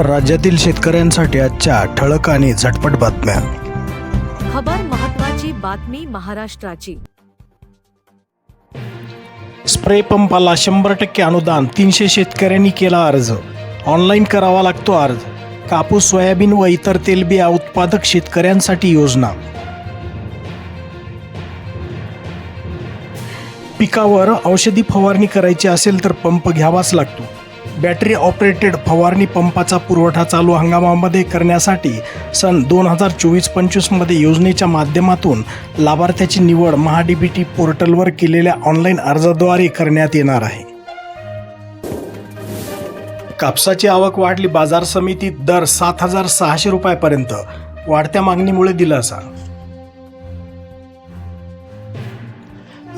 राज्यातील शेतकऱ्यांसाठी आजच्या ठळक आणि झटपट बातम्या. खबर महत्त्वाची बातमी महाराष्ट्राची. स्प्रे पंपाला 100% अनुदान. 300 शेतकऱ्यांनी केला अर्ज. ऑनलाईन करावा लागतो अर्ज. कापूस, सोयाबीन व इतर तेलबिया उत्पादक शेतकऱ्यांसाठी योजना. पिकावर औषधी फवारणी करायची असेल तर पंप घ्यावाच लागतो. बॅटरी ऑपरेटेड फवारणी पंपाचा पुरवठा चालू हंगामामध्ये करण्यासाठी सन 2024-25 मध्ये योजनेच्या माध्यमातून लाभार्थ्याची निवड महाडीबीटी पोर्टलवर केलेल्या ऑनलाईन अर्जाद्वारे करण्यात येणार आहे. कापसाची आवक वाढली. बाजार समितीत दर 7,600 रुपयापर्यंत. वाढत्या मागणीमुळे दिलासा.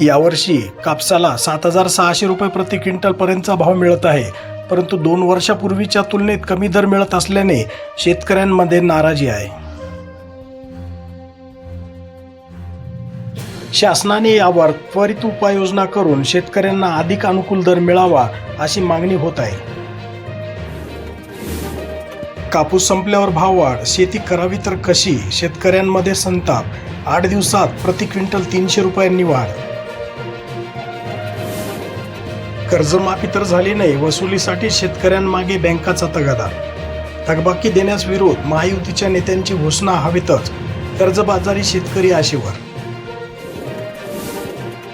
यावर्षी कापसाला 7,600 रुपये प्रति क्विंटल पर्यंतचा भाव मिळत आहे, परंतु 2 वर्षापूर्वीच्या तुलनेत कमी दर मिळत असल्याने शेतकऱ्यांमध्ये नाराजी आहे. शासनाने यावर त्वरित उपाययोजना करून शेतकऱ्यांना अधिक अनुकूल दर मिळावा अशी मागणी होत आहे. कापूस संपल्यावर भाववाढ. शेती करावी तर कशी? शेतकऱ्यांमध्ये संताप. 8 दिवसात प्रति क्विंटल 300 रुपयांनी वाढ. कर्जमाफी तर झाली नाही. वसुलीसाठी शेतकऱ्यांमागे बँकाचा तगादा. थकबाकी देण्यास विरोध. महायुतीच्या नेत्यांची घोषणा हवेतच. कर्जबाजारी शेतकरी आशेवर.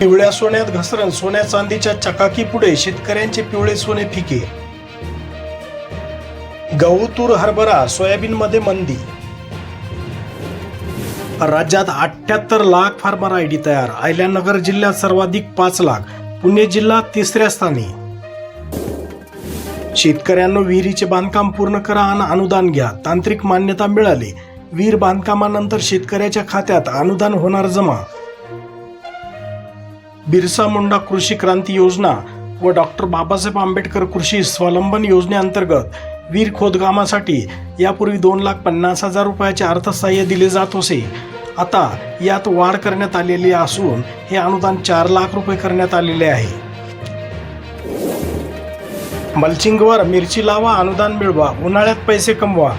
पिवळ्या सोन्यात घसरण. सोन्या चांदीच्या चकाकी पुढे शेतकऱ्यांचे पिवळे सोने फिके. गहू, तूर, हरभरा, सोयाबीनमध्ये मंदी. राज्यात 78 लाख फार्मर आयडी तयार. अहिल्यानगर जिल्ह्यात सर्वाधिक 5 लाख. पुणे जिल्हा 3ऱ्या स्थानी. शेतकऱ्यांनो, विहिरीचे बांधकाम पूर्ण करा आणि अनुदान घ्या. तांत्रिक मान्यता मिळाली. विहीर बांधकामानंतर शेतकऱ्याच्या खात्यात अनुदान होणार जमा. बिरसा मुंडा कृषी क्रांती योजना व डॉक्टर बाबासाहेब आंबेडकर कृषी स्वावलंबन योजनेअंतर्गत विहीर खोदकामासाठी यापूर्वी 2,50,000 रुपयाचे अर्थसहाय्य दिले जात असे. आता यात वाढ करण्यात आलेली असून हे अनुदान 4 लाख रुपये करण्यात आलेले आहे. मल्चिंगवर मिरची लावा, अनुदान मिळवा. उन्हाळ्यात पैसे कमवा.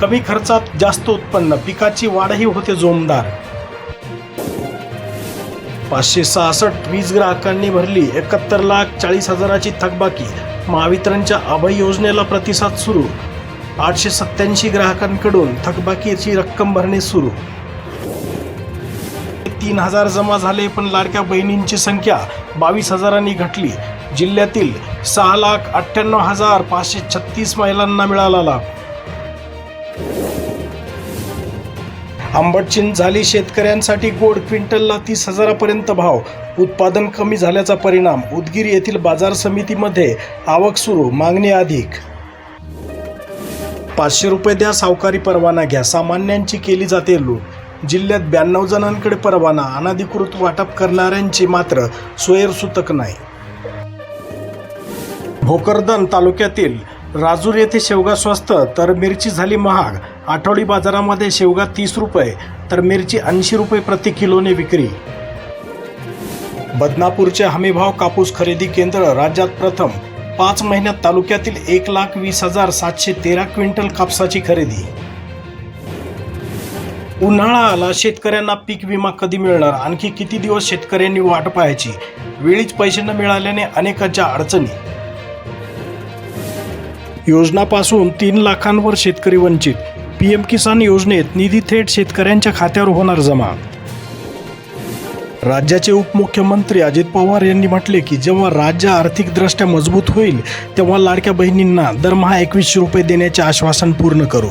कमी खर्चात जास्त उत्पन्न. पिकाची वाढही होते जोमदार. 566 वीज ग्राहकांनी भरली 71,40,000ची थकबाकी. महावितरणच्या अभय योजनेला प्रतिसाद सुरू. 887 ग्राहकांकडून थकबाकीची रक्कम भरणे सुरू. 3,000 जमा झाले, पण लाडक्या बहिणींची संख्या 22,000नी घटली. जिल्ह्यातील 6,98,536 महिलांना मिळाला लाभ. आंबटचीन झाली शेतकऱ्यांसाठी गोड. क्विंटलला 30,000पर्यंत भाव. उत्पादन कमी झाल्याचा परिणाम. उदगीर येथील बाजार समितीमध्ये आवक सुरू, मागणी अधिक. 500 रुपये द्या, सावकारी परवाना घ्या. सामान्यांची केली जाते लूट. जिल्ह्यात 92 जणांकडे परवाना. अनधिकृत वाटप करणाऱ्यांची मात्र सोयरसूतक नाही. भोकरदन तालुक्यातील राजूर येथे शेवगा स्वस्त तर मिरची झाली महाग. आठवडी बाजारामध्ये शेवगा 30 रुपये तर मिरची 80 रुपये प्रति किलोने विक्री. बदनापूरचे हमीभाव कापूस खरेदी केंद्र. राज्यात प्रथम 5 महिन्यात तालुक्यातील 1,20,713 क्विंटल कापसाची खरेदी. उन्हाळा आला. शेतकऱ्यांना पीक विमा कधी मिळणार? आणखी किती दिवस शेतकऱ्यांनी वाट पाहायची? वेळीच पैसे न मिळाल्याने अनेकांच्या अडचणी. योजनापासून 3 लाखांवर शेतकरी वंचित. PM किसान योजनेत निधी थेट शेतकऱ्यांच्या खात्यावर होणार जमा. राज्याचे उपमुख्यमंत्री अजित पवार यांनी म्हटले की जेव्हा राज्य आर्थिकदृष्ट्या मजबूत होईल तेव्हा लाडक्या बहिणींना दरमहा 2100 रुपये देण्याचे आश्वासन पूर्ण करू.